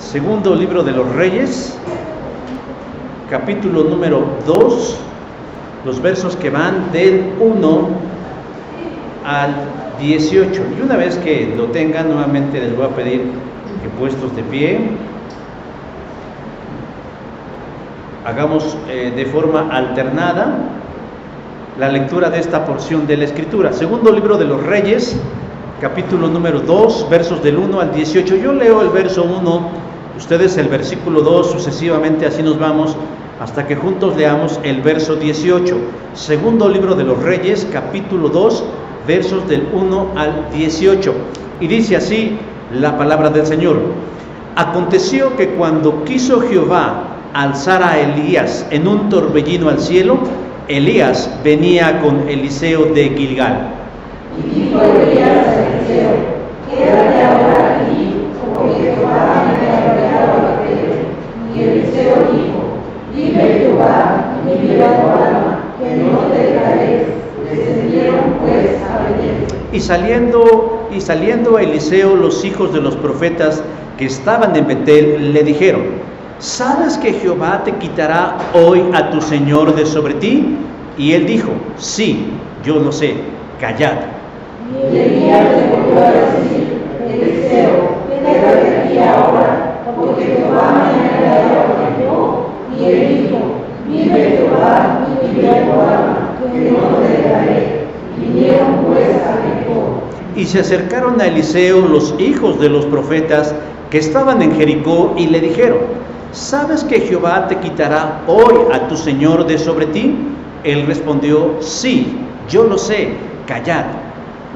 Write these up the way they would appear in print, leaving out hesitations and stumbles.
Segundo libro de los Reyes, capítulo número 2, los versos que van del 1 al 18. Y una vez que lo tengan, nuevamente les voy a pedir que puestos de pie, hagamos de forma alternada la lectura de esta porción de la Escritura. Segundo libro de los Reyes, capítulo número 2, versos del 1 al 18. Yo leo el verso 1, ustedes el versículo 2, sucesivamente así nos vamos hasta que juntos leamos el verso 18. Segundo libro de los Reyes, capítulo 2, versos del 1 al 18. Y dice así la palabra del Señor. Aconteció que cuando quiso Jehová alzar a Elías en un torbellino al cielo, Elías venía con Eliseo de Gilgal. Y dijo Elías a Eliseo: quédate ahora aquí, porque Jehová me ha enviado a Betel. Y Eliseo dijo: vive Jehová y vive tu alma, que no te dejaré. Descendieron pues a Betel. Y saliendo Eliseo, los hijos de los profetas que estaban en Betel le dijeron: ¿sabes que Jehová te quitará hoy a tu señor de sobre ti? Y él dijo: sí, yo lo sé, callad. Y Elías le volvió a decir: Eliseo, quédate aquí ahora, porque Jehová me ha enviado a Betel. Y él dijo: vive Jehová y vive tu alma, que no te dejaré. Vinieron pues a Jericó. Y se acercaron a Eliseo los hijos de los profetas que estaban en Jericó y le dijeron: ¿sabes que Jehová te quitará hoy a tu señor de sobre ti? Él respondió: sí, yo lo sé, callad.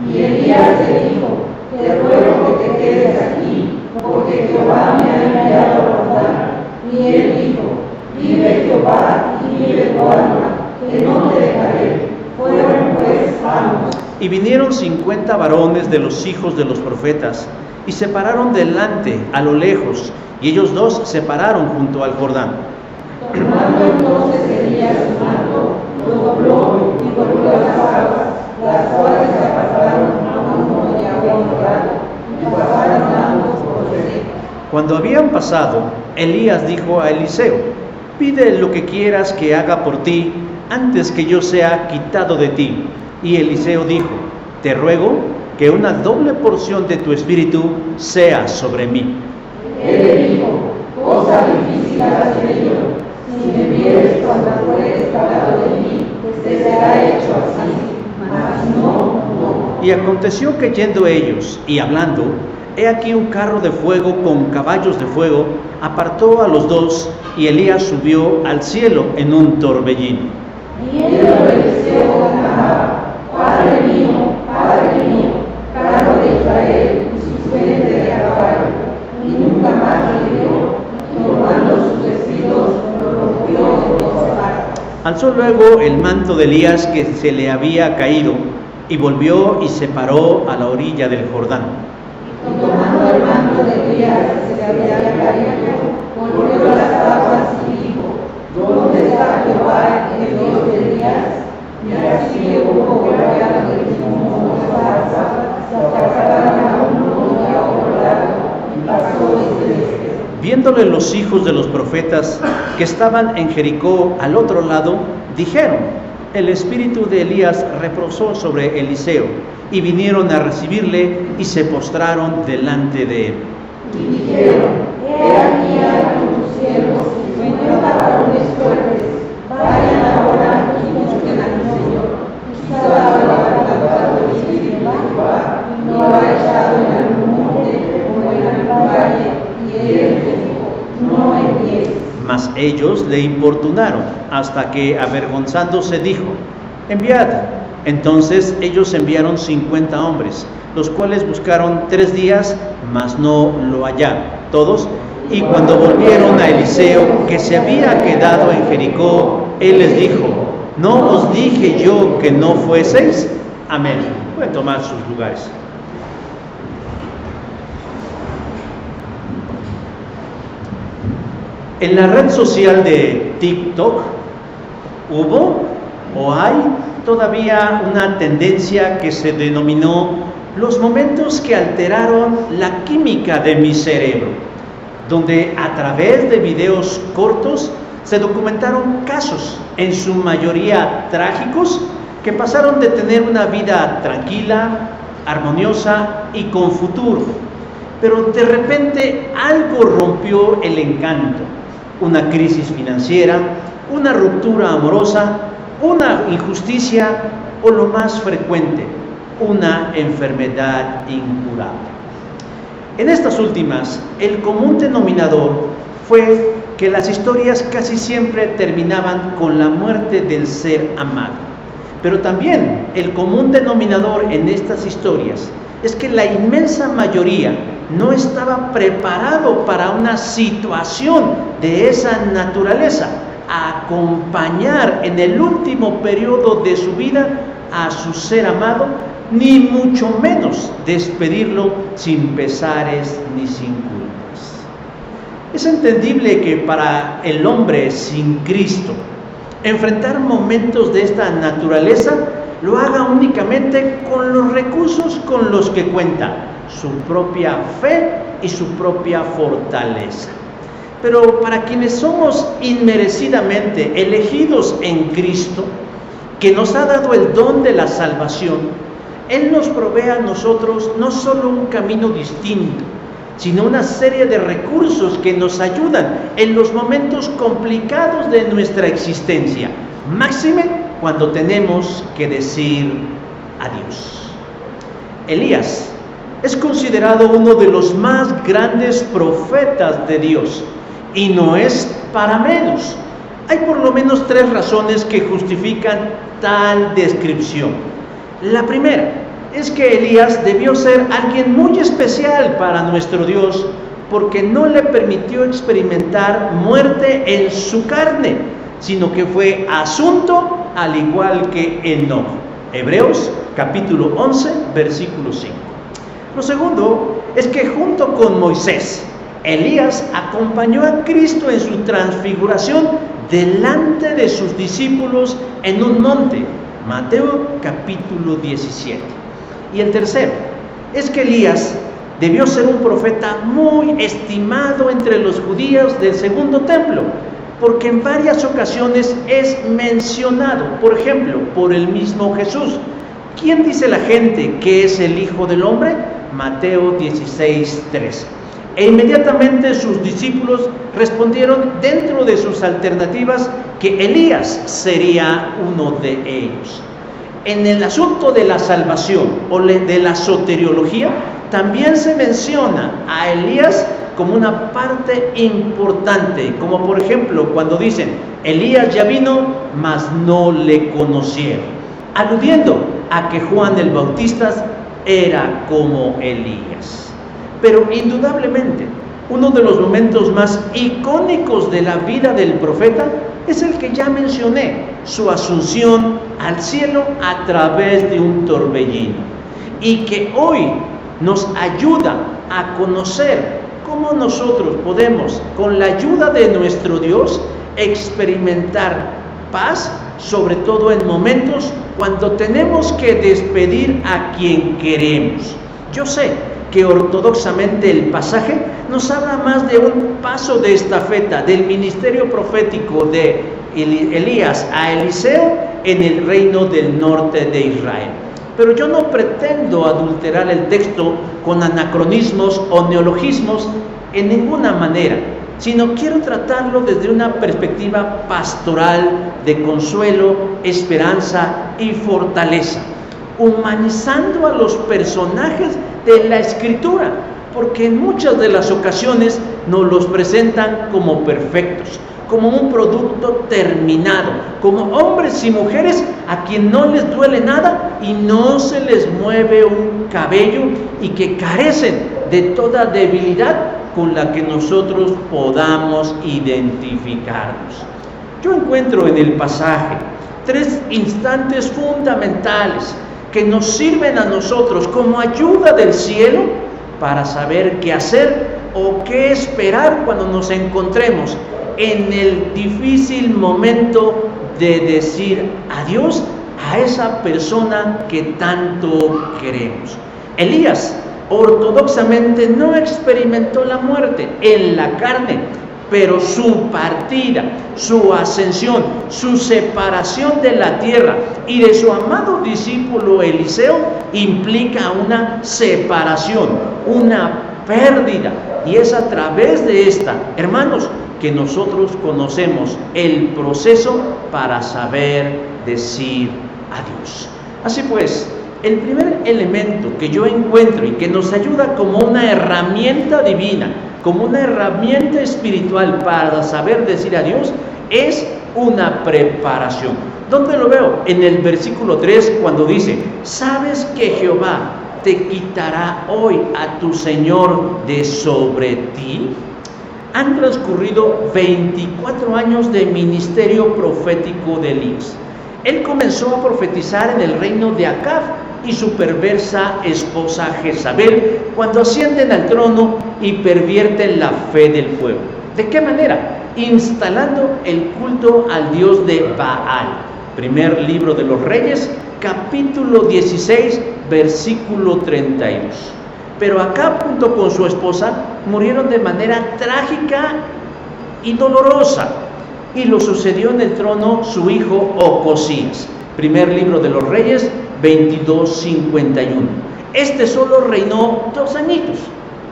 Y Elías le dijo: te ruego que te quedes aquí, porque Jehová me ha enviado a guardar. Y él dijo: vive Jehová y vive tu alma, que no te dejaré. Fueron pues ambos. Y vinieron 50 varones de los hijos de los profetas, y se pararon delante a lo lejos, y ellos dos se pararon junto al Jordán. Tomando entonces Elías su manto, lo dobló y volvió a las aguas, las cuales se apartaron a uno de agua dorada, y pasaron ambos por seco. Cuando habían pasado, Elías dijo a Eliseo: pide lo que quieras que haga por ti, antes que yo sea quitado de ti. Y Eliseo dijo: te ruego que una doble porción de tu espíritu sea sobre mí. Él le dijo: cosa difícil has tenido. Si me vieres cuando fueres pagado de mí, te será hecho así, mas no. Y aconteció que yendo ellos y hablando, he aquí un carro de fuego con caballos de fuego apartó a los dos, y Elías subió al cielo en un torbellino. Y Eliseo clamaba: Padre mío, carro de Israel y sus gentes de caballo. Y nunca más le dio, y tomando sus vestidos, lo rompió en dos partes. Alzó luego el manto de Elías que se le había caído, y volvió y se paró a la orilla del Jordán. Y tomando el manto de Elías que se le había caído, volvió a las aguas y dijo: ¿dónde está Jehová, el Dios de Elías? Y así llegó golpeado del mismo zarza, se apartaron a uno y a otro lado, y pasó este. Viéndole los hijos de los profetas que estaban en Jericó al otro lado, dijeron: el espíritu de Elías reposó sobre Eliseo, y vinieron a recibirle y se postraron delante de él. Y dijeron: he aquí a tus siervos 50 varones fuertes, vayan ahora y busquen a tu Señor. Quizá lo ha levantado el espíritu de Jehová, y lo ha echado en algún monte o en algún valle. Y él les dijo: no envíes. Mas ellos le importunaron, hasta que, avergonzándose, dijo: enviad. Entonces ellos enviaron 50 hombres, los cuales buscaron 3 días, mas no lo hallaron todos. Y cuando volvieron a Eliseo, que se había quedado en Jericó, él les dijo: ¿no os dije yo que no fueseis? Amén. Pueden tomar sus lugares. En la red social de TikTok hubo o hay todavía una tendencia que se denominó los momentos que alteraron la química de mi cerebro. donde a través de videos cortos se documentaron casos, en su mayoría trágicos, que pasaron de tener una vida tranquila, armoniosa y con futuro. Pero de repente algo rompió el encanto, una crisis financiera, una ruptura amorosa, una injusticia o lo más frecuente, una enfermedad incurable. En estas últimas, el común denominador fue que las historias casi siempre terminaban con la muerte del ser amado. Pero también el común denominador en estas historias es que la inmensa mayoría no estaba preparado para una situación de esa naturaleza, a acompañar en el último periodo de su vida a su ser amado, ni mucho menos despedirlo sin pesares ni sin culpas. Es entendible que para el hombre sin Cristo, enfrentar momentos de esta naturaleza lo haga únicamente con los recursos con los que cuenta, su propia fe y su propia fortaleza. Pero para quienes somos inmerecidamente elegidos en Cristo, que nos ha dado el don de la salvación, Él nos provee a nosotros no solo un camino distinto, sino una serie de recursos que nos ayudan en los momentos complicados de nuestra existencia, máxime cuando tenemos que decir adiós. Elías es considerado uno de los más grandes profetas de Dios, y no es para menos. Hay por lo menos 3 razones que justifican tal descripción. La primera es que Elías debió ser alguien muy especial para nuestro Dios, porque no le permitió experimentar muerte en su carne, sino que fue asunto al igual que Enoc. Hebreos capítulo 11, versículo 5. Lo segundo es que junto con Moisés, Elías acompañó a Cristo en su transfiguración delante de sus discípulos en un monte, Mateo capítulo 17. Y el tercero es que Elías debió ser un profeta muy estimado entre los judíos del segundo templo, porque en varias ocasiones es mencionado, por ejemplo, por el mismo Jesús. ¿Quién dice la gente que es el Hijo del Hombre? Mateo 16:13. E inmediatamente sus discípulos respondieron dentro de sus alternativas que Elías sería uno de ellos. En el asunto de la salvación o de la soteriología, también se menciona a Elías como una parte importante, como por ejemplo cuando dicen, Elías ya vino, mas no le conocieron, aludiendo a que Juan el Bautista era como Elías. Pero indudablemente, uno de los momentos más icónicos de la vida del profeta es el que ya mencioné, su asunción al cielo a través de un torbellino, y que hoy nos ayuda a conocer cómo nosotros podemos, con la ayuda de nuestro Dios, experimentar paz, sobre todo en momentos cuando tenemos que despedir a quien queremos. Yo sé que ortodoxamente el pasaje nos habla más de un paso de estafeta del ministerio profético de Elías a Eliseo en el reino del norte de Israel. Pero yo no pretendo adulterar el texto con anacronismos o neologismos en ninguna manera, sino quiero tratarlo desde una perspectiva pastoral de consuelo, esperanza y fortaleza, humanizando a los personajes de la Escritura, porque en muchas de las ocasiones nos los presentan como perfectos, como un producto terminado, como hombres y mujeres a quien no les duele nada y no se les mueve un cabello y que carecen de toda debilidad con la que nosotros podamos identificarnos. Yo encuentro en el pasaje 3 instantes fundamentales que nos sirven a nosotros como ayuda del cielo para saber qué hacer o qué esperar cuando nos encontremos en el difícil momento de decir adiós a esa persona que tanto queremos. Elías ortodoxamente no experimentó la muerte en la carne, pero su partida, su ascensión, su separación de la tierra y de su amado discípulo Eliseo implica una separación, una pérdida, y es a través de esta, hermanos, que nosotros conocemos el proceso para saber decir adiós. Así pues, el primer elemento que yo encuentro y que nos ayuda como una herramienta divina, como una herramienta espiritual para saber decir adiós, es una preparación. ¿Dónde lo veo? En el versículo 3, cuando dice: ¿sabes que Jehová te quitará hoy a tu Señor de sobre ti? Han transcurrido 24 años de ministerio profético de Elías. Él comenzó a profetizar en el reino de Acab y su perversa esposa Jezabel, cuando ascienden al trono y pervierten la fe del pueblo. ¿De qué manera? Instalando el culto al dios de Baal. Primer libro de los Reyes, capítulo 16, versículo 32. Pero Acab, junto con su esposa, murieron de manera trágica y dolorosa, y lo sucedió en el trono su hijo Ocosías. Primer libro de los Reyes, 22:51. Este solo reinó 2 añitos,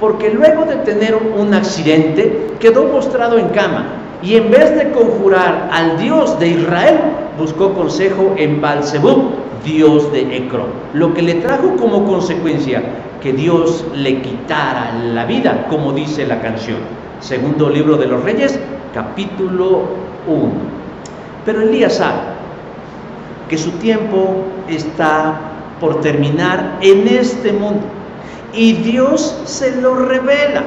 porque luego de tener un accidente quedó postrado en cama, y en vez de conjurar al Dios de Israel, buscó consejo en Baal-zebub, dios de Ecrón, lo que le trajo como consecuencia que Dios le quitara la vida, como dice la canción. Segundo libro de los Reyes, capítulo 1. Pero Elías sabe que su tiempo está por terminar en este mundo, y Dios se lo revela,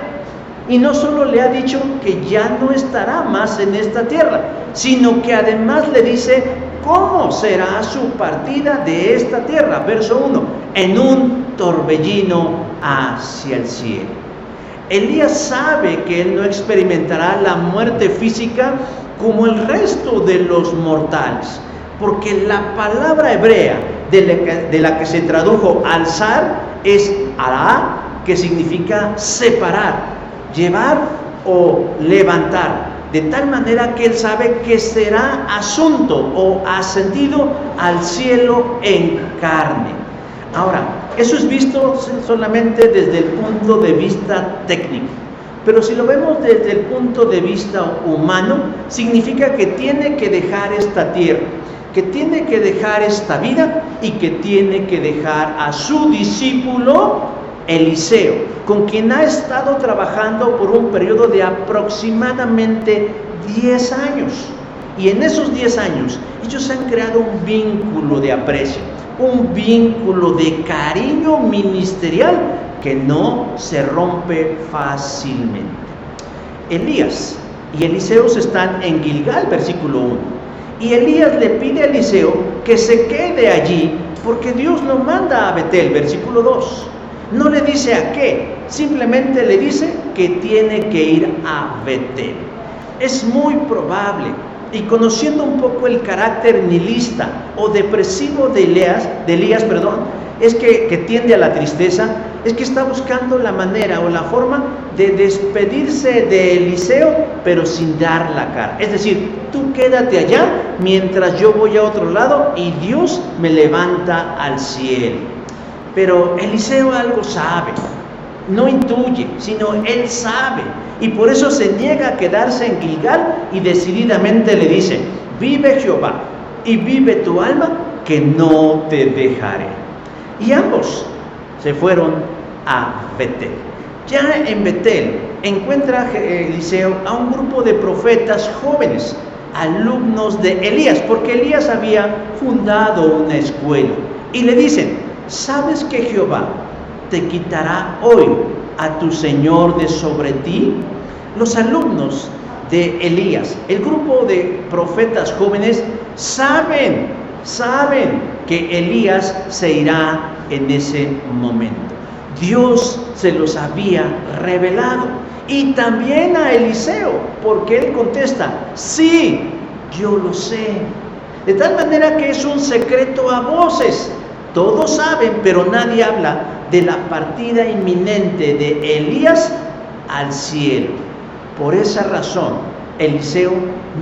y no solo le ha dicho que ya no estará más en esta tierra, sino que además le dice cómo será su partida de esta tierra. Verso 1: en un torbellino hacia el cielo. Elías sabe que él no experimentará la muerte física como el resto de los mortales, porque la palabra hebrea de la que se tradujo alzar es ará, que significa separar, llevar o levantar, de tal manera que él sabe que será asunto o ascendido al cielo en carne. Ahora, eso es visto solamente desde el punto de vista técnico, pero si lo vemos desde el punto de vista humano, significa que tiene que dejar esta tierra, que tiene que dejar esta vida y que tiene que dejar a su discípulo Eliseo, con quien ha estado trabajando por un periodo de aproximadamente 10 años. Y en esos 10 años ellos han creado un vínculo de aprecio, un vínculo de cariño ministerial que no se rompe fácilmente. Elías y Eliseo están en Gilgal, versículo 1. Y Elías le pide a Eliseo que se quede allí porque Dios lo manda a Betel, versículo 2. No le dice a qué, simplemente le dice que tiene que ir a Betel. Es muy probable, y conociendo un poco el carácter nihilista o depresivo de Elías, es que tiende a la tristeza, es que está buscando la manera o la forma de despedirse de Eliseo, pero sin dar la cara. Es decir, tú quédate allá mientras yo voy a otro lado y Dios me levanta al cielo. Pero Eliseo algo sabe, no intuye, sino él sabe, y por eso se niega a quedarse en Gilgal y decididamente le dice: vive Jehová y vive tu alma, que no te dejaré. Y ambos se fueron a Betel. Ya en Betel encuentra Eliseo a un grupo de profetas jóvenes, alumnos de Elías, porque Elías había fundado una escuela, y le dicen: ¿sabes que Jehová te quitará hoy a tu Señor de sobre ti? Los alumnos de Elías, el grupo de profetas jóvenes, saben que Elías se irá en ese momento. Dios se los había revelado, y también a Eliseo, porque él contesta: sí, yo lo sé. De tal manera que es un secreto a voces. Todos saben, pero nadie habla de la partida inminente de Elías al cielo. Por esa razón, Eliseo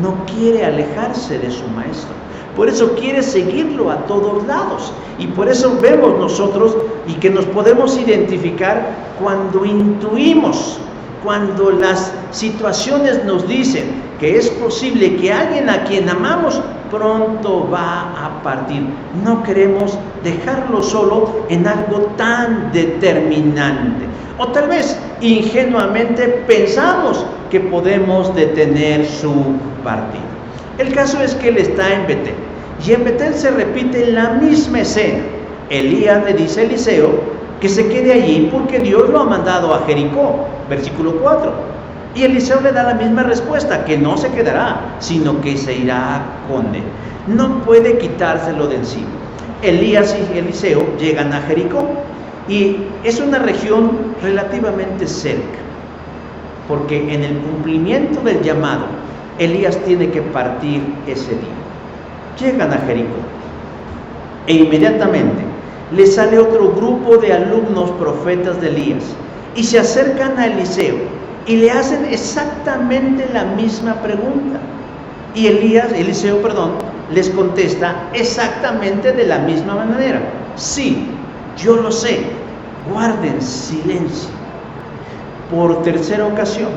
no quiere alejarse de su maestro. Por eso quiere seguirlo a todos lados. Y por eso vemos nosotros y que nos podemos identificar cuando intuimos, cuando las situaciones nos dicen que es posible que alguien a quien amamos pronto va a partir. No queremos dejarlo solo en algo tan determinante. O tal vez ingenuamente pensamos que podemos detener su partida. El caso es que él está en Betel. Y en Betel se repite la misma escena. Elías le dice a Eliseo que se quede allí porque Dios lo ha mandado a Jericó. Versículo 4. Y Eliseo le da la misma respuesta, que no se quedará, sino que se irá con él. No puede quitárselo de encima. Elías y Eliseo llegan a Jericó y es una región relativamente cerca, porque en el cumplimiento del llamado, Elías tiene que partir ese día. Llegan a Jericó e inmediatamente le sale otro grupo de alumnos profetas de Elías y se acercan a Eliseo y le hacen exactamente la misma pregunta. Y Eliseo, les contesta exactamente de la misma manera. Sí, yo lo sé, guarden silencio. Por tercera ocasión,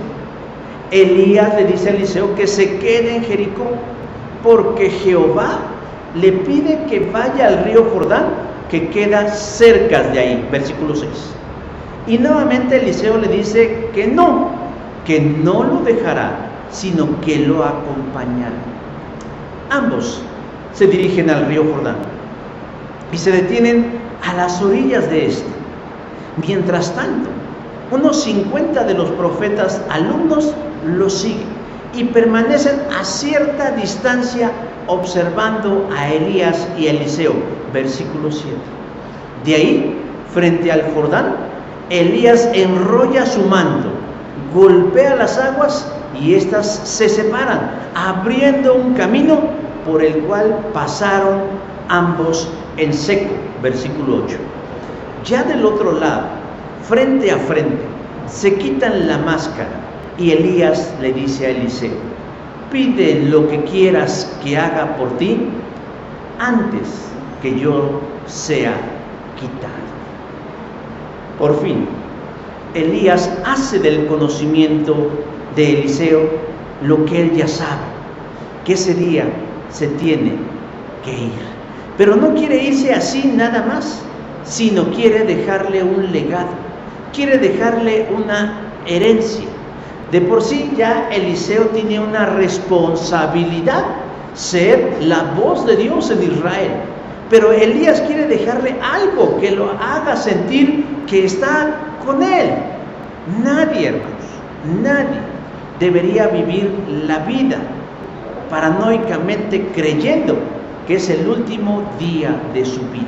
Elías le dice a Eliseo que se quede en Jericó, porque Jehová le pide que vaya al río Jordán, que queda cerca de ahí. Versículo 6. Y nuevamente Eliseo le dice que no lo dejará, sino que lo acompañará. Ambos se dirigen al río Jordán y se detienen a las orillas de este. Mientras tanto, unos 50 de los profetas alumnos lo siguen y permanecen a cierta distancia observando a Elías y Eliseo. Versículo 7. De ahí, frente al Jordán, Elías enrolla su manto, golpea las aguas y éstas se separan, abriendo un camino por el cual pasaron ambos en seco. Versículo 8. Ya del otro lado, frente a frente, se quitan la máscara y Elías le dice a Eliseo: pide lo que quieras que haga por ti antes que yo sea quitado. Por fin, Elías hace del conocimiento de Eliseo lo que él ya sabe, que ese día se tiene que ir. Pero no quiere irse así nada más, sino quiere dejarle un legado, quiere dejarle una herencia. De por sí ya Eliseo tiene una responsabilidad, ser la voz de Dios en Israel. Pero Elías quiere dejarle algo que lo haga sentir que está con él. Nadie, hermanos, nadie debería vivir la vida paranoicamente creyendo que es el último día de su vida.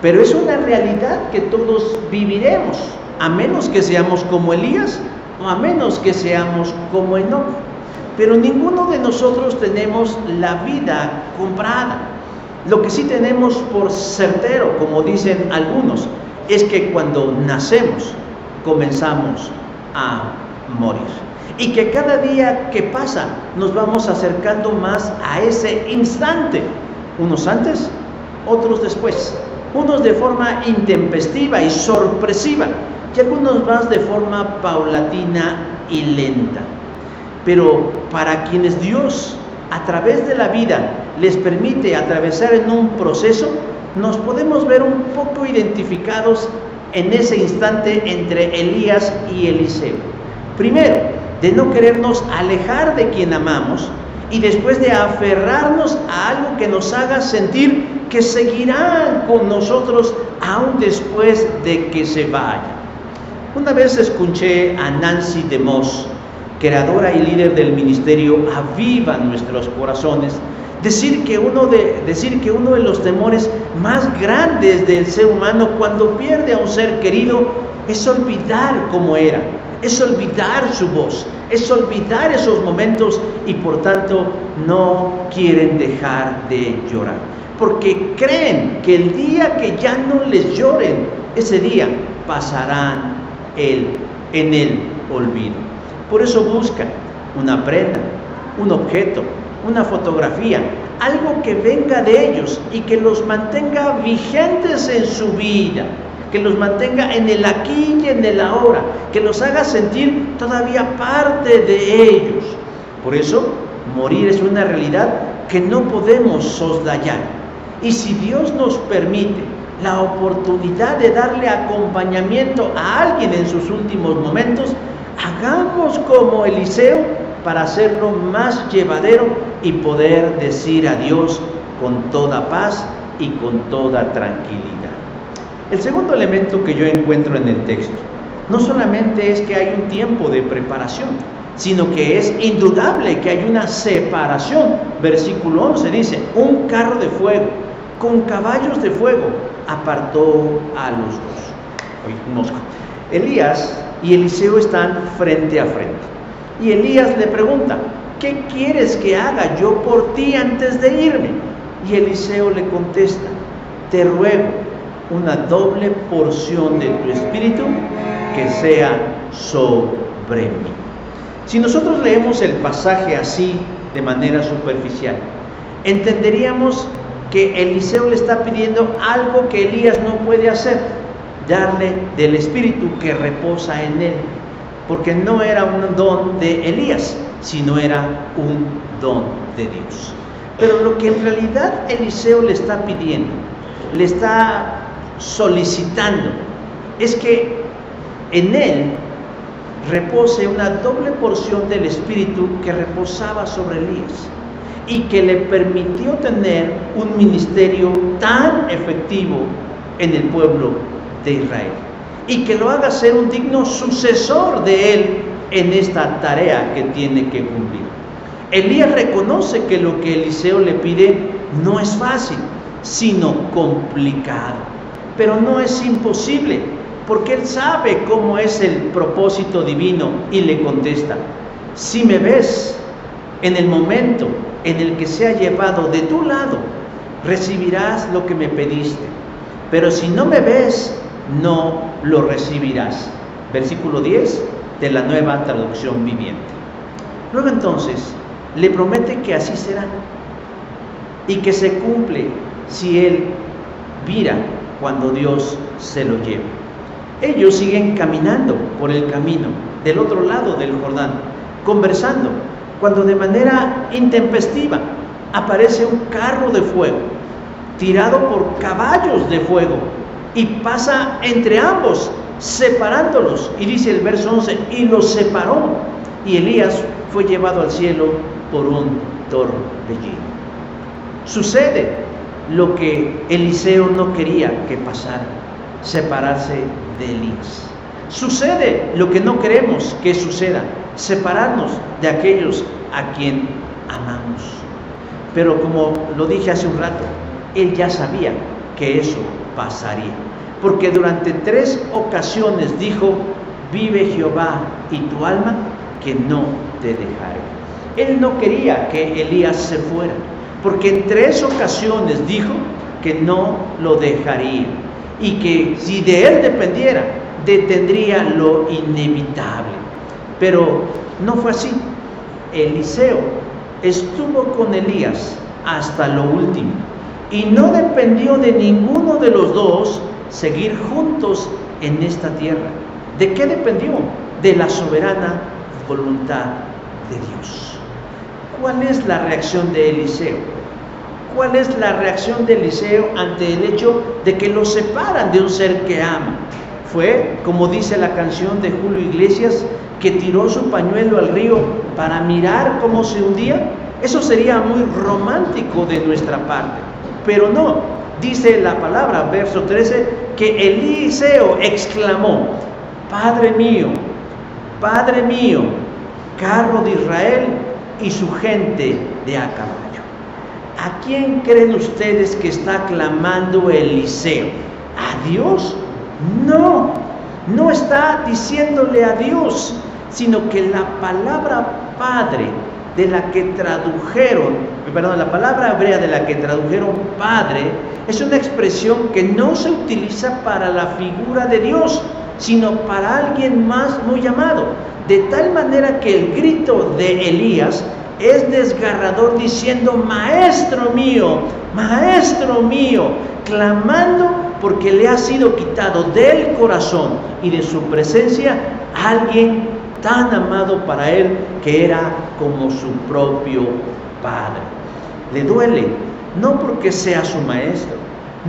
Pero es una realidad que todos viviremos, a menos que seamos como Elías o a menos que seamos como Enoc. Pero ninguno de nosotros tenemos la vida comprada. Lo que sí tenemos por certero, como dicen algunos, es que cuando nacemos comenzamos a morir. Y que cada día que pasa nos vamos acercando más a ese instante. Unos antes, otros después. Unos de forma intempestiva y sorpresiva, y algunos más de forma paulatina y lenta. Pero para quienes Dios, a través de la vida, les permite atravesar en un proceso, nos podemos ver un poco identificados en ese instante entre Elías y Eliseo. Primero, de no querernos alejar de quien amamos, y después de aferrarnos a algo que nos haga sentir que seguirán con nosotros aún después de que se vaya. Una vez escuché a Nancy DeMoss, creadora y líder del ministerio Aviva Nuestros Corazones, decir que uno de los temores más grandes del ser humano cuando pierde a un ser querido es olvidar cómo era, es olvidar su voz, es olvidar esos momentos, y por tanto no quieren dejar de llorar, porque creen que el día que ya no les lloren ese día pasarán en el olvido. Por eso buscan una prenda, un objeto, una fotografía, algo que venga de ellos y que los mantenga vigentes en su vida, que los mantenga en el aquí y en el ahora, que los haga sentir todavía parte de ellos. Por eso, morir es una realidad que no podemos soslayar. Y si Dios nos permite la oportunidad de darle acompañamiento a alguien en sus últimos momentos, hagamos como Eliseo para hacerlo más llevadero y poder decir adiós con toda paz y con toda tranquilidad. El segundo elemento que yo encuentro en el texto no solamente es que hay un tiempo de preparación, sino que es indudable que hay una separación. Versículo 11 dice: un carro de fuego con caballos de fuego apartó a los dos. Elías y Eliseo están frente a frente. Y Elías le pregunta: ¿qué quieres que haga yo por ti antes de irme? Y Eliseo le contesta: te ruego una doble porción de tu espíritu que sea sobre mí. Si nosotros leemos el pasaje así, de manera superficial, entenderíamos que Eliseo le está pidiendo algo que Elías no puede hacer: darle del espíritu que reposa en él, porque no era un don de Elías, sino era un don de Dios. Pero lo que en realidad Eliseo le está pidiendo, le está solicitando, es que en él repose una doble porción del espíritu que reposaba sobre Elías y que le permitió tener un ministerio tan efectivo en el pueblo de Israel, y que lo haga ser un digno sucesor de él en esta tarea que tiene que cumplir. Elías reconoce que lo que Eliseo le pide no es fácil, sino complicado, pero no es imposible, porque él sabe cómo es el propósito divino y le contesta: si me ves en el momento en el que sea llevado de tu lado, recibirás lo que me pediste, pero si no me ves, no lo recibirás. Versículo 10 de la Nueva Traducción Viviente. Luego entonces le promete que así será y que se cumple si él vira cuando Dios se lo lleve. Ellos siguen caminando por el camino del otro lado del Jordán, conversando, cuando de manera intempestiva aparece un carro de fuego tirado por caballos de fuego y pasa entre ambos, separándolos. Y dice el verso 11: y los separó, y Elías fue llevado al cielo por un torbellino. Sucede lo que Eliseo no quería que pasara: separarse de Elías. Sucede lo que no queremos que suceda: separarnos de aquellos a quien amamos. Pero como lo dije hace un rato, él ya sabía que eso pasaría, porque durante 3 ocasiones dijo: vive Jehová y tu alma, que no te dejaré. Él no quería que Elías se fuera, porque en 3 ocasiones dijo que no lo dejaría, y que si de él dependiera, detendría lo inevitable. Pero no fue así. Eliseo estuvo con Elías hasta lo último, y no dependió de ninguno de los dos seguir juntos en esta tierra. ¿De qué dependió? De la soberana voluntad de Dios. ¿Cuál es la reacción de Eliseo? ¿Cuál es la reacción de Eliseo ante el hecho de que lo separan de un ser que ama? Fue, como dice la canción de Julio Iglesias, que tiró su pañuelo al río para mirar cómo se hundía. Eso sería muy romántico de nuestra parte, pero no. Dice la palabra, verso 13, que Eliseo exclamó: Padre mío, carro de Israel y su gente de a caballo. ¿A quién creen ustedes que está clamando Eliseo? ¿A Dios? No está diciéndole a Dios, sino que la palabra Padre de la que tradujeron, la palabra hebrea de la que tradujeron padre, es una expresión que no se utiliza para la figura de Dios, sino para alguien más muy amado. De tal manera que el grito de Elías es desgarrador diciendo: maestro mío, clamando porque le ha sido quitado del corazón y de su presencia alguien tan amado para él que era como su propio padre. Le duele, no porque sea su maestro,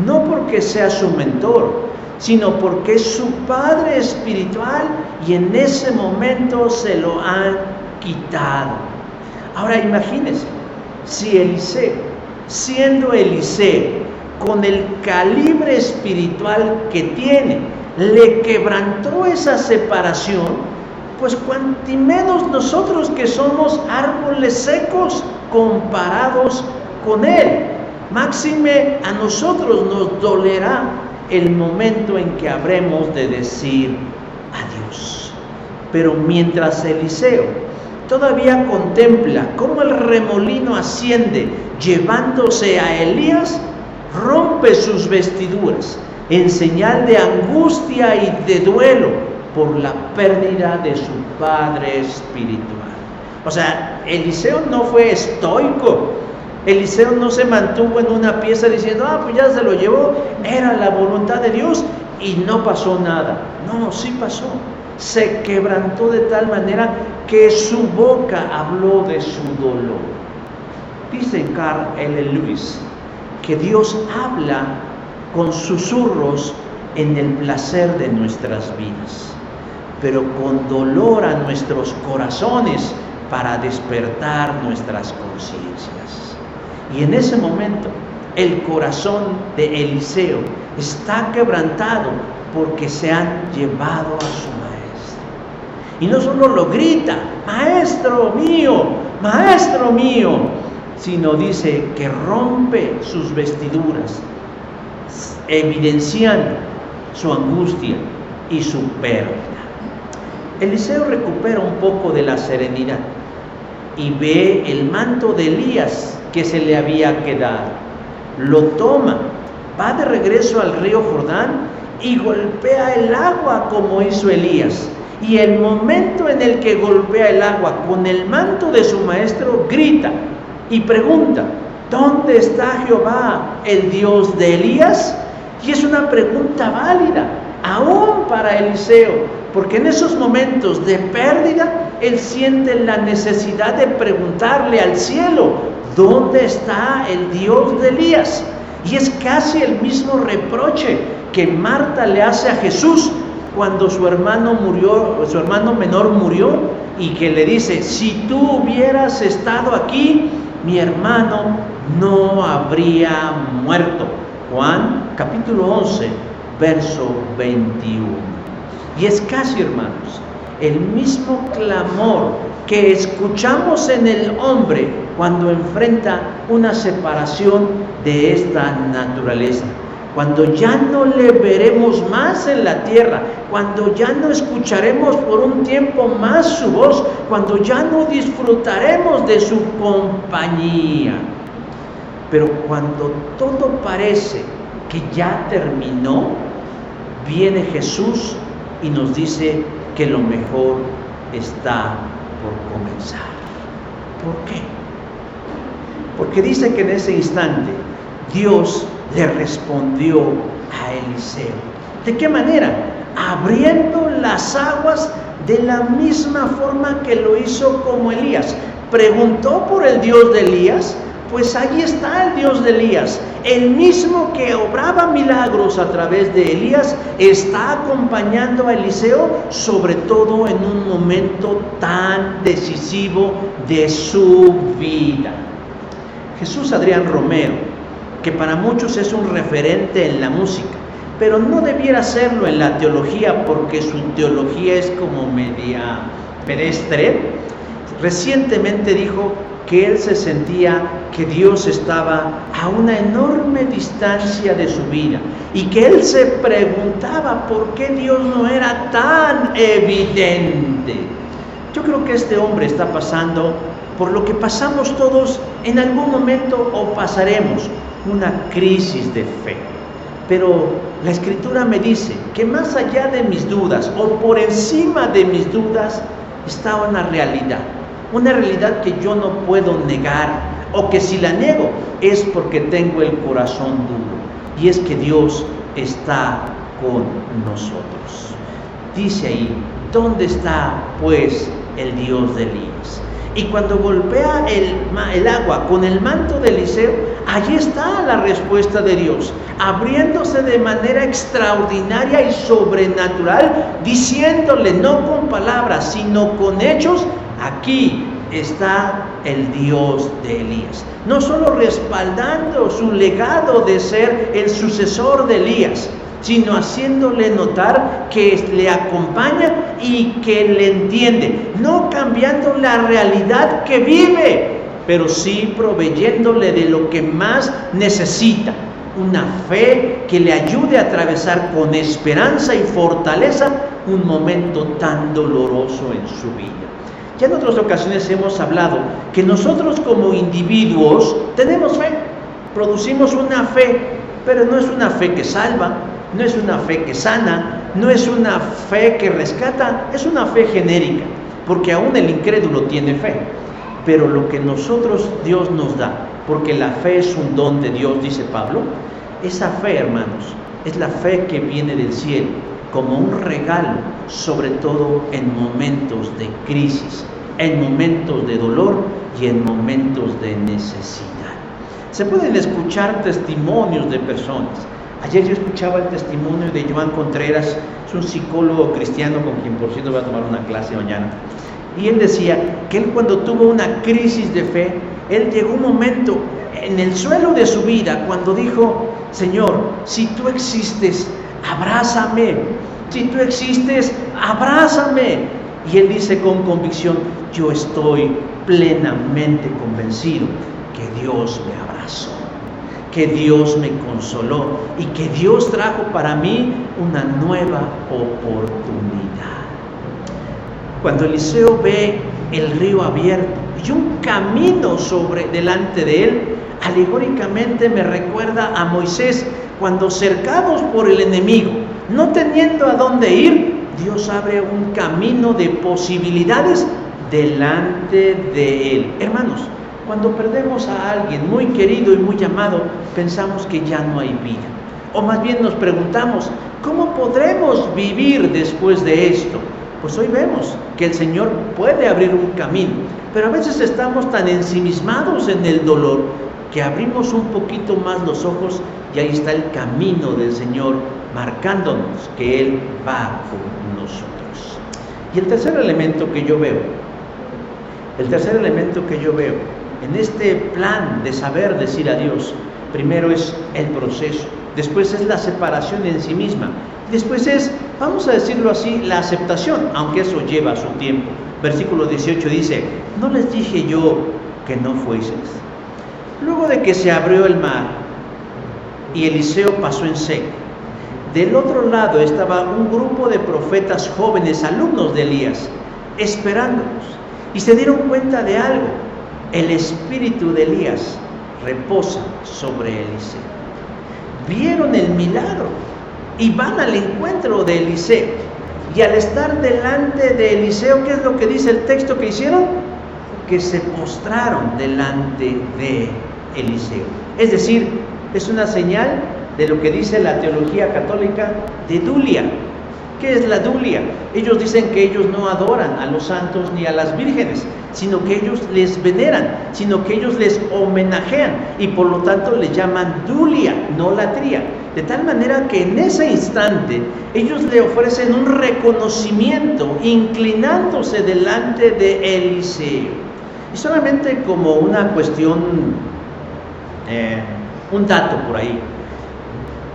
no porque sea su mentor, sino porque es su padre espiritual y en ese momento se lo han quitado. Ahora imagínense, si Eliseo, siendo Eliseo, con el calibre espiritual que tiene, le quebrantó esa separación, pues cuanti menos nosotros que somos árboles secos comparados con él. Máxime a nosotros nos dolerá el momento en que habremos de decir adiós. Pero mientras Eliseo todavía contempla cómo el remolino asciende llevándose a Elías, rompe sus vestiduras en señal de angustia y de duelo por la pérdida de su padre espiritual. O sea, Eliseo no fue estoico. Eliseo no se mantuvo en una pieza diciendo: pues ya se lo llevó, era la voluntad de Dios y no pasó nada. No, sí pasó. Se quebrantó de tal manera que su boca habló de su dolor. Dice Carl L. Lewis que Dios habla con susurros en el placer de nuestras vidas, pero con dolor a nuestros corazones para despertar nuestras conciencias. Y en ese momento el corazón de Eliseo está quebrantado porque se han llevado a su maestro. Y no solo lo grita: maestro mío, sino dice que rompe sus vestiduras, evidenciando su angustia y su pérdida. Eliseo recupera un poco de la serenidad y ve el manto de Elías que se le había quedado. Lo toma, va de regreso al río Jordán y golpea el agua como hizo Elías. Y el momento en el que golpea el agua con el manto de su maestro, grita y pregunta: ¿dónde está Jehová, el Dios de Elías? Y es una pregunta válida, aún para Eliseo, porque en esos momentos de pérdida, él siente la necesidad de preguntarle al cielo: ¿dónde está el Dios de Elías? Y es casi el mismo reproche que Marta le hace a Jesús cuando su hermano menor murió, y que le dice: si tú hubieras estado aquí, mi hermano no habría muerto. Juan capítulo 11, verso 21. Y es casi, hermanos, el mismo clamor que escuchamos en el hombre cuando enfrenta una separación de esta naturaleza. Cuando ya no le veremos más en la tierra, cuando ya no escucharemos por un tiempo más su voz, cuando ya no disfrutaremos de su compañía. Pero cuando todo parece que ya terminó, viene Jesús y nos dice que lo mejor está por comenzar. ¿Por qué? Porque dice que en ese instante Dios le respondió a Eliseo. ¿De qué manera? Abriendo las aguas de la misma forma que lo hizo como Elías. Preguntó por el Dios de Elías, pues allí está el Dios de Elías. El mismo que obraba milagros a través de Elías está acompañando a Eliseo, sobre todo en un momento tan decisivo de su vida. Jesús Adrián Romero, que para muchos es un referente en la música, pero no debiera serlo en la teología porque su teología es como media pedestre, recientemente dijo que él se sentía que Dios estaba a una enorme distancia de su vida y que él se preguntaba por qué Dios no era tan evidente. Yo creo que este hombre está pasando por lo que pasamos todos en algún momento o pasaremos una crisis de fe. Pero la Escritura me dice que más allá de mis dudas o por encima de mis dudas está una realidad que yo no puedo negar, o que si la niego es porque tengo el corazón duro, y es que Dios está con nosotros. Dice ahí, ¿dónde está pues el Dios de Elías? Y cuando golpea el agua con el manto de Eliseo, allí está la respuesta de Dios, abriéndose de manera extraordinaria y sobrenatural, diciéndole no con palabras, sino con hechos, aquí está el Dios de Elías. No solo respaldando su legado de ser el sucesor de Elías, sino haciéndole notar que le acompaña y que le entiende, no cambiando la realidad que vive, pero sí proveyéndole de lo que más necesita, una fe que le ayude a atravesar con esperanza y fortaleza un momento tan doloroso en su vida. Ya en otras ocasiones hemos hablado que nosotros como individuos tenemos fe, producimos una fe, pero no es una fe que salva, no es una fe que sana, no es una fe que rescata, es una fe genérica, porque aún el incrédulo tiene fe. Pero lo que Dios nos da, porque la fe es un don de Dios, dice Pablo, esa fe, hermanos, es la fe que viene del cielo, como un regalo, sobre todo en momentos de crisis, en momentos de dolor y en momentos de necesidad. Se pueden escuchar testimonios de personas. Ayer yo escuchaba el testimonio de Joan Contreras, es un psicólogo cristiano con quien por cierto voy a tomar una clase mañana. Y él decía que él cuando tuvo una crisis de fe, él llegó un momento en el suelo de su vida cuando dijo, Señor, si tú existes, abrázame. Si tú existes, abrázame. Y él dice con convicción, yo estoy plenamente convencido que Dios me abrazó, que Dios me consoló y que Dios trajo para mí una nueva oportunidad. Cuando Eliseo ve el río abierto y un camino delante de él, alegóricamente me recuerda a Moisés cuando cercados por el enemigo, no teniendo a dónde ir, Dios abre un camino de posibilidades delante de él. Hermanos, cuando perdemos a alguien muy querido y muy amado, pensamos que ya no hay vida. O más bien nos preguntamos, ¿cómo podremos vivir después de esto? Pues hoy vemos que el Señor puede abrir un camino, pero a veces estamos tan ensimismados en el dolor que abrimos un poquito más los ojos y ahí está el camino del Señor marcándonos que Él va con nosotros. Y el tercer elemento que yo veo en este plan de saber decir adiós, primero es el proceso, después es la separación en sí misma, después es, vamos a decirlo así, la aceptación, aunque eso lleva su tiempo. Versículo 18 dice, no les dije yo que no fueseis. Luego de que se abrió el mar y Eliseo pasó en seco, del otro lado estaba un grupo de profetas jóvenes, alumnos de Elías, esperándolos, y se dieron cuenta de algo. El espíritu de Elías reposa sobre Eliseo. Vieron el milagro y van al encuentro de Eliseo. Y al estar delante de Eliseo, ¿qué es lo que dice el texto que hicieron? Que se postraron delante de Eliseo. Es decir, es una señal de lo que dice la teología católica de dulia. ¿Qué es la dulia? Ellos dicen que ellos no adoran a los santos ni a las vírgenes, sino que ellos les veneran, sino que ellos les homenajean y por lo tanto les llaman dulia, no latría. De tal manera que en ese instante ellos le ofrecen un reconocimiento inclinándose delante de Eliseo. Y solamente como una cuestión, un dato por ahí,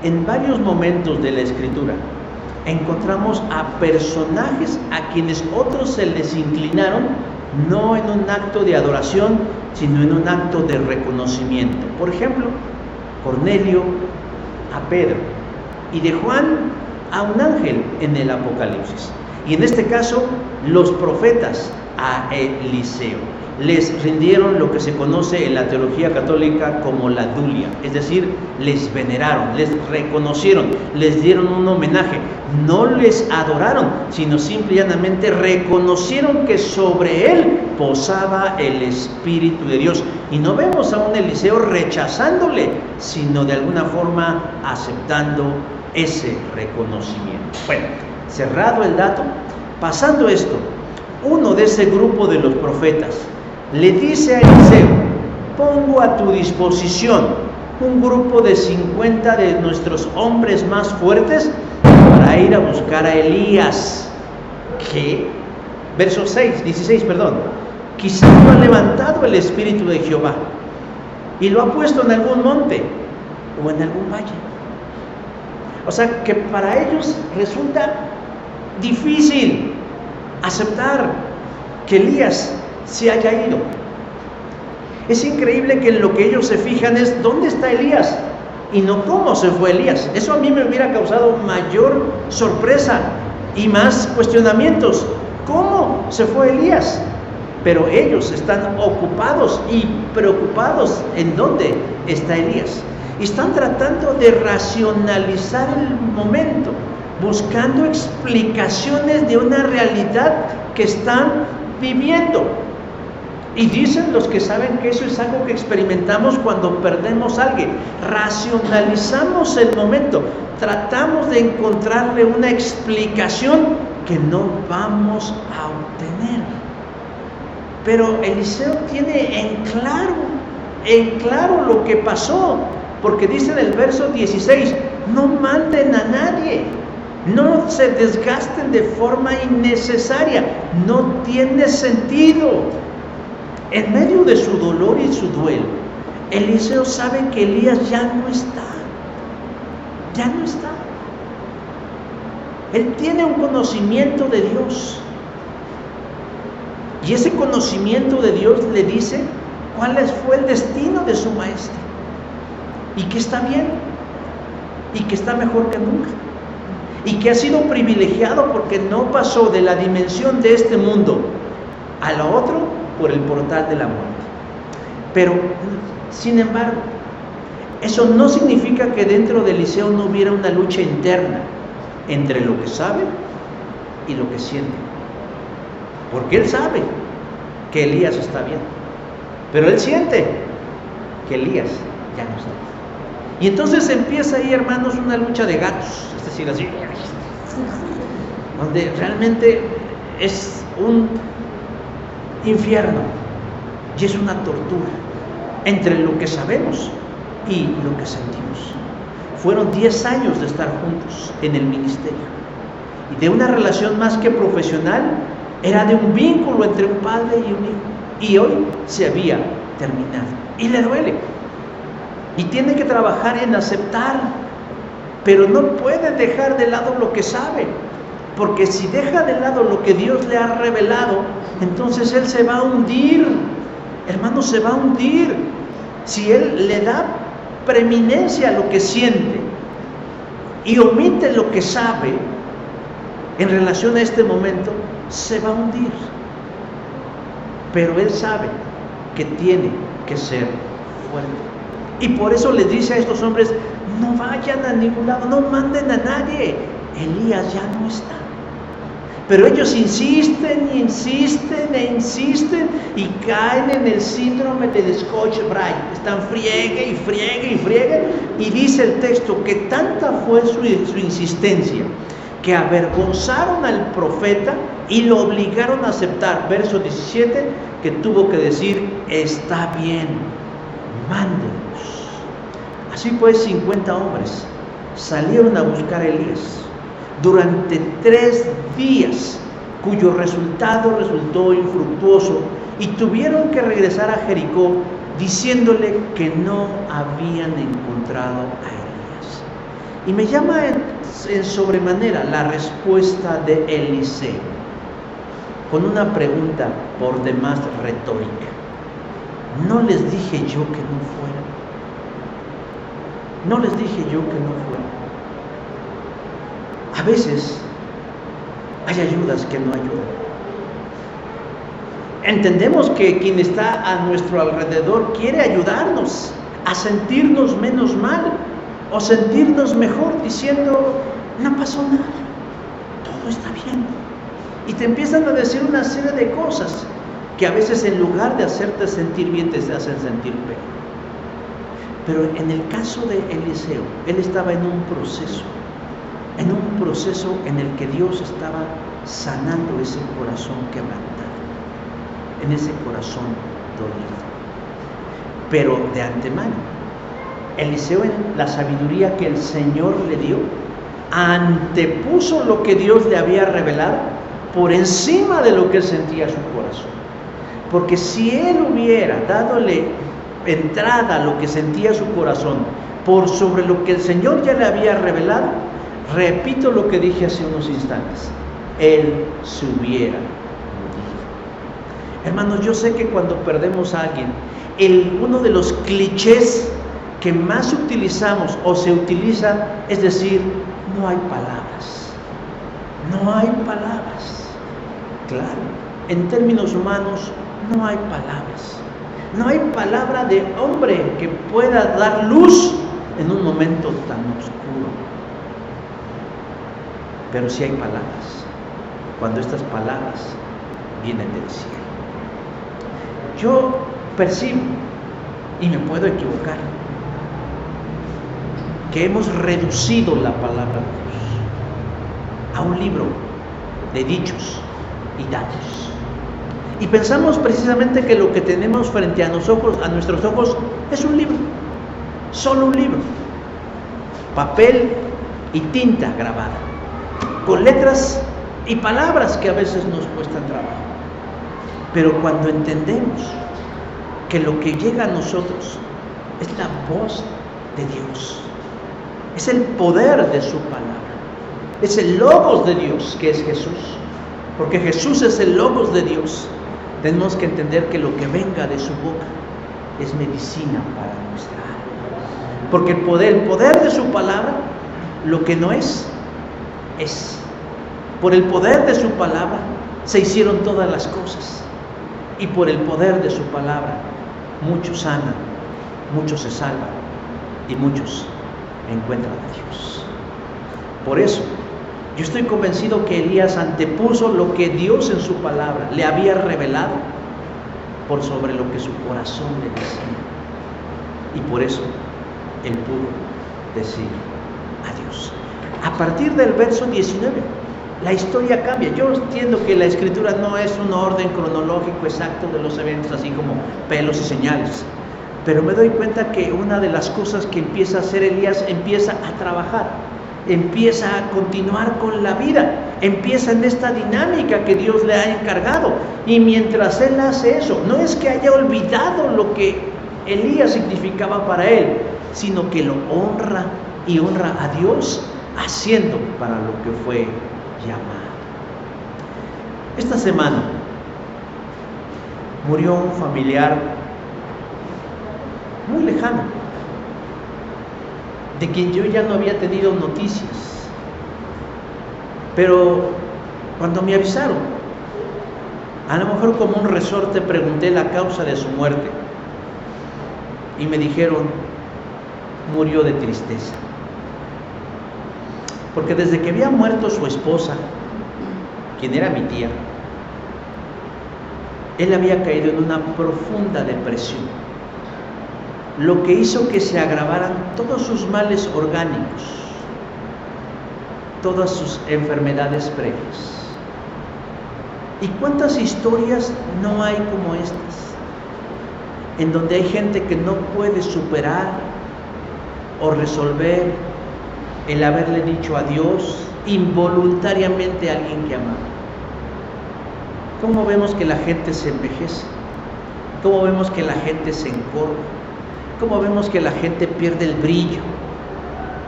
en varios momentos de la Escritura encontramos a personajes a quienes otros se les inclinaron, no en un acto de adoración, sino en un acto de reconocimiento. Por ejemplo, Cornelio a Pedro y de Juan a un ángel en el Apocalipsis. Y en este caso, los profetas a Eliseo. les rindieron lo que se conoce en la teología católica como la dulia, es decir, les veneraron, les reconocieron, les dieron un homenaje, no les adoraron, sino simple y llanamente reconocieron que sobre él posaba el Espíritu de Dios. Y no vemos a un Eliseo rechazándole, sino de alguna forma aceptando ese reconocimiento. Bueno, cerrado el dato, pasando esto, uno de ese grupo de los profetas le dice a Eliseo: pongo a tu disposición un grupo de 50 de nuestros hombres más fuertes para ir a buscar a Elías, que, verso 16, quizá lo ha levantado el Espíritu de Jehová y lo ha puesto en algún monte o en algún valle. O sea que para ellos resulta difícil aceptar que Elías se haya ido. Es increíble que en lo que ellos se fijan es dónde está Elías y no cómo se fue Elías. Eso a mí me hubiera causado mayor sorpresa y más cuestionamientos. ¿Cómo se fue Elías? Pero ellos están ocupados y preocupados en dónde está Elías. Y están tratando de racionalizar el momento, buscando explicaciones de una realidad que están viviendo. Y dicen los que saben que eso es algo que experimentamos cuando perdemos a alguien. Racionalizamos el momento, tratamos de encontrarle una explicación que no vamos a obtener. Pero Eliseo tiene en claro lo que pasó, porque dice en el verso 16: no manden a nadie, no se desgasten de forma innecesaria, no tiene sentido. En medio de su dolor y su duelo, Eliseo sabe que Elías ya no está. Él tiene un conocimiento de Dios. Y ese conocimiento de Dios le dice cuál fue el destino de su maestro. Y que está bien. Y que está mejor que nunca. Y que ha sido privilegiado porque no pasó de la dimensión de este mundo a la otra por el portal de la muerte. Pero, sin embargo, eso no significa que dentro de Eliseo no hubiera una lucha interna entre lo que sabe y lo que siente. Porque él sabe que Elías está bien, pero él siente que Elías ya no está. Y entonces empieza ahí, hermanos, una lucha de gatos, es decir, así, donde realmente es un infierno y es una tortura entre lo que sabemos y lo que sentimos. Fueron 10 años de estar juntos en el ministerio y de una relación más que profesional, era de un vínculo entre un padre y un hijo, y hoy se había terminado y le duele y tiene que trabajar en aceptar, pero no puede dejar de lado lo que sabe, porque si deja de lado lo que Dios le ha revelado, entonces él se va a hundir, hermano, se va a hundir. Si él le da preeminencia a lo que siente y omite lo que sabe en relación a este momento, se va a hundir. Pero él sabe que tiene que ser fuerte. Y por eso les dice a estos hombres: no vayan a ningún lado, no manden a nadie. Elías ya no está. Pero ellos insisten y caen en el síndrome del Scotch-Brite. Están friegue y friegue. Y dice el texto que tanta fue su insistencia que avergonzaron al profeta y lo obligaron a aceptar. Verso 17, que tuvo que decir: está bien, mándenlos. Así pues, 50 hombres salieron a buscar a Elías durante 3 días, cuyo resultado resultó infructuoso, y tuvieron que regresar a Jericó diciéndole que no habían encontrado a Elías. Y me llama en sobremanera la respuesta de Eliseo, con una pregunta por demás retórica: ¿no les dije yo que no fueran? ¿No les dije yo que no fueran? A veces hay ayudas que no ayudan. entendemos que quien está a nuestro alrededor quiere ayudarnos a sentirnos menos mal o sentirnos mejor, diciendo, no pasó nada, todo está bien. Y te empiezan a decir una serie de cosas que a veces en lugar de hacerte sentir bien, te hacen sentir peor. Pero en el caso de Eliseo, él estaba en un proceso en el que Dios estaba sanando ese corazón quebrantado, en ese corazón dolido. Pero de antemano, Eliseo, en la sabiduría que el Señor le dio, antepuso lo que Dios le había revelado por encima de lo que sentía su corazón. Porque si él hubiera dadole entrada a lo que sentía su corazón por sobre lo que el Señor ya le había revelado, repito lo que dije hace unos instantes, él se hubiera hundido. Hermanos, yo sé que cuando perdemos a alguien, uno de los clichés que más utilizamos o se utiliza es decir, no hay palabras. No hay palabras. Claro, en términos humanos, no hay palabras. No hay palabra de hombre que pueda dar luz en un momento tan oscuro. Pero sí hay palabras, cuando estas palabras vienen del cielo. Yo percibo, y me puedo equivocar, que hemos reducido la palabra de Dios a un libro de dichos y datos. Y pensamos precisamente que lo que tenemos frente a nuestros ojos, es un libro, solo un libro, papel y tinta grabada, con letras y palabras que a veces nos cuestan trabajo. Pero cuando entendemos que lo que llega a nosotros es la voz de Dios, es el poder de su palabra, es el logos de Dios, que es Jesús, porque Jesús es el logos de Dios, tenemos que entender que lo que venga de su boca es medicina para nuestra alma. Porque el poder de su palabra, lo que no es, es. Por el poder de su palabra se hicieron todas las cosas. Y por el poder de su palabra, muchos sanan, muchos se salvan y muchos encuentran a Dios. Por eso, yo estoy convencido que Elías antepuso lo que Dios en su palabra le había revelado por sobre lo que su corazón le decía. Y por eso, él pudo decir adiós. A partir del verso 19, la historia cambia. Yo entiendo que la escritura no es un orden cronológico exacto de los eventos, así como pelos y señales. Pero me doy cuenta que una de las cosas que empieza a hacer Elías, empieza a trabajar, empieza a continuar con la vida, empieza en esta dinámica que Dios le ha encargado. Y mientras él hace eso, no es que haya olvidado lo que Elías significaba para él, sino que lo honra y honra a Dios haciendo para lo que fue llamado. Esta semana murió un familiar muy lejano, de quien yo ya no había tenido noticias. Pero cuando me avisaron, a lo mejor como un resorte, pregunté la causa de su muerte y me dijeron, murió de tristeza. Porque desde que había muerto su esposa, quien era mi tía, él había caído en una profunda depresión, lo que hizo que se agravaran todos sus males orgánicos, todas sus enfermedades previas. ¿Y cuántas historias no hay como estas? En donde hay gente que no puede superar o resolver el haberle dicho adiós involuntariamente a alguien que amaba. ¿Cómo vemos que la gente se envejece? ¿Cómo vemos que la gente se encorva? ¿Cómo vemos que la gente pierde el brillo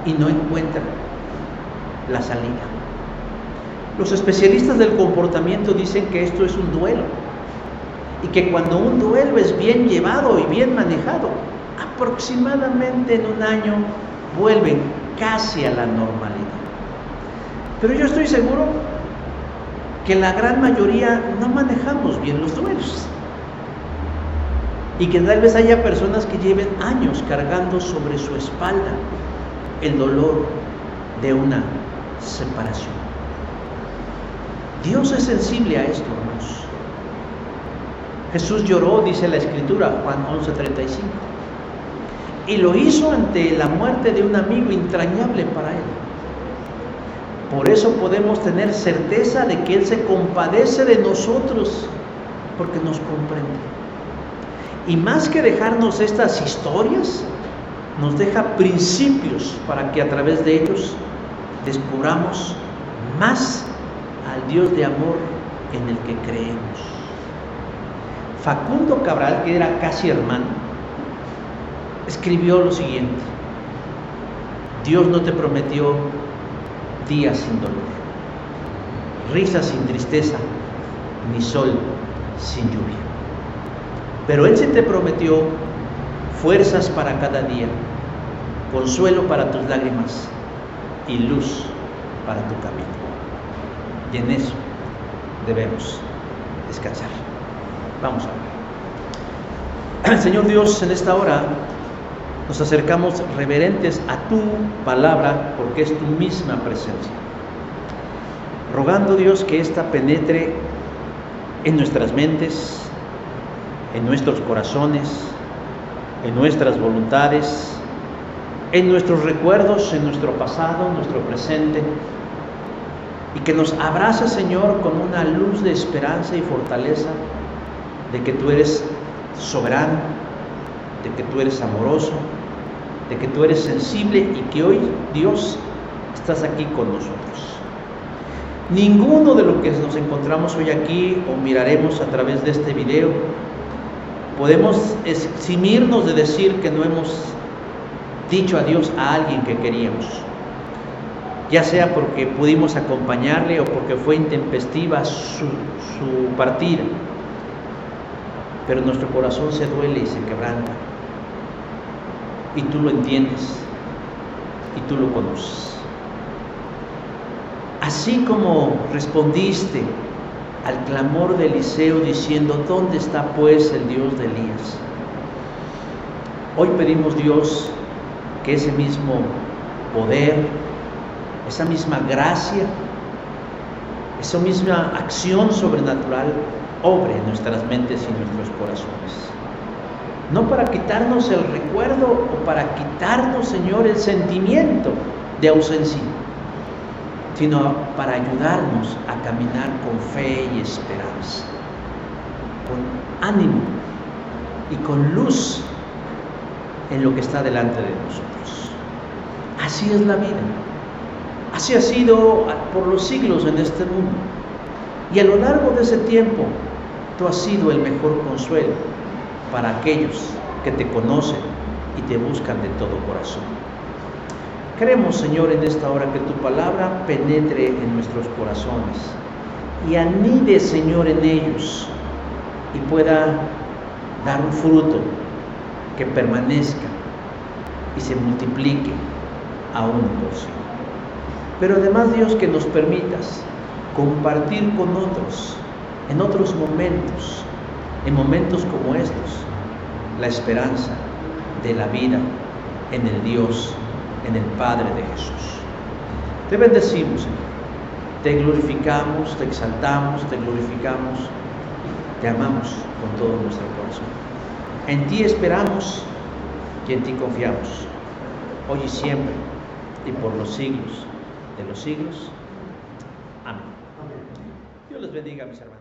y no encuentra la salida? Los especialistas del comportamiento dicen que esto es un duelo y que cuando un duelo es bien llevado y bien manejado, aproximadamente en un año vuelven casi a la normalidad. Pero yo estoy seguro que la gran mayoría no manejamos bien los duelos. Y que tal vez haya personas que lleven años cargando sobre su espalda el dolor de una separación. Dios es sensible a esto, hermanos. Jesús lloró, dice la Escritura, Juan 11:35. Y lo hizo ante la muerte de un amigo entrañable para él. Por eso podemos tener certeza de que Él se compadece de nosotros, porque nos comprende. Y más que dejarnos estas historias, nos deja principios para que a través de ellos descubramos más al Dios de amor en el que creemos. Facundo Cabral, que era casi hermano, escribió lo siguiente: Dios no te prometió días sin dolor, risas sin tristeza, ni sol sin lluvia. Pero Él sí te prometió fuerzas para cada día, consuelo para tus lágrimas y luz para tu camino. Y en eso debemos descansar. Vamos a orar. Señor Dios, en esta hora nos acercamos reverentes a tu palabra, porque es tu misma presencia. Rogando, Dios, que ésta penetre en nuestras mentes, en nuestros corazones, en nuestras voluntades, en nuestros recuerdos, en nuestro pasado, en nuestro presente, y que nos abrace, Señor, con una luz de esperanza y fortaleza de que tú eres soberano, de que tú eres amoroso, de que tú eres sensible y que hoy, Dios, estás aquí con nosotros. Ninguno de lo que nos encontramos hoy aquí o miraremos a través de este video podemos eximirnos de decir que no hemos dicho adiós a alguien que queríamos, ya sea porque pudimos acompañarle o porque fue intempestiva su partida, pero nuestro corazón se duele y se quebranta, y tú lo entiendes y tú lo conoces. Así como respondiste al clamor de Eliseo diciendo: ¿dónde está pues el Dios de Elías? Hoy pedimos, Dios, que ese mismo poder, esa misma gracia, esa misma acción sobrenatural obre en nuestras mentes y nuestros corazones. No para quitarnos el recuerdo o para quitarnos, Señor, el sentimiento de ausencia, sino para ayudarnos a caminar con fe y esperanza, con ánimo y con luz en lo que está delante de nosotros. Así es la vida. Así ha sido por los siglos en este mundo. Y a lo largo de ese tiempo, tú has sido el mejor consuelo para aquellos que te conocen y te buscan de todo corazón. Queremos, Señor, en esta hora que tu palabra penetre en nuestros corazones y anide, Señor, en ellos y pueda dar un fruto que permanezca y se multiplique a una porción. Pero además, Dios, que nos permitas compartir con otros en otros momentos, en momentos como estos, la esperanza de la vida en el Dios, en el Padre de Jesús. Te bendecimos, Señor. Te glorificamos, te exaltamos, te glorificamos, te amamos con todo nuestro corazón. En ti esperamos y en ti confiamos, hoy y siempre, y por los siglos de los siglos. Amén. Dios les bendiga, mis hermanos.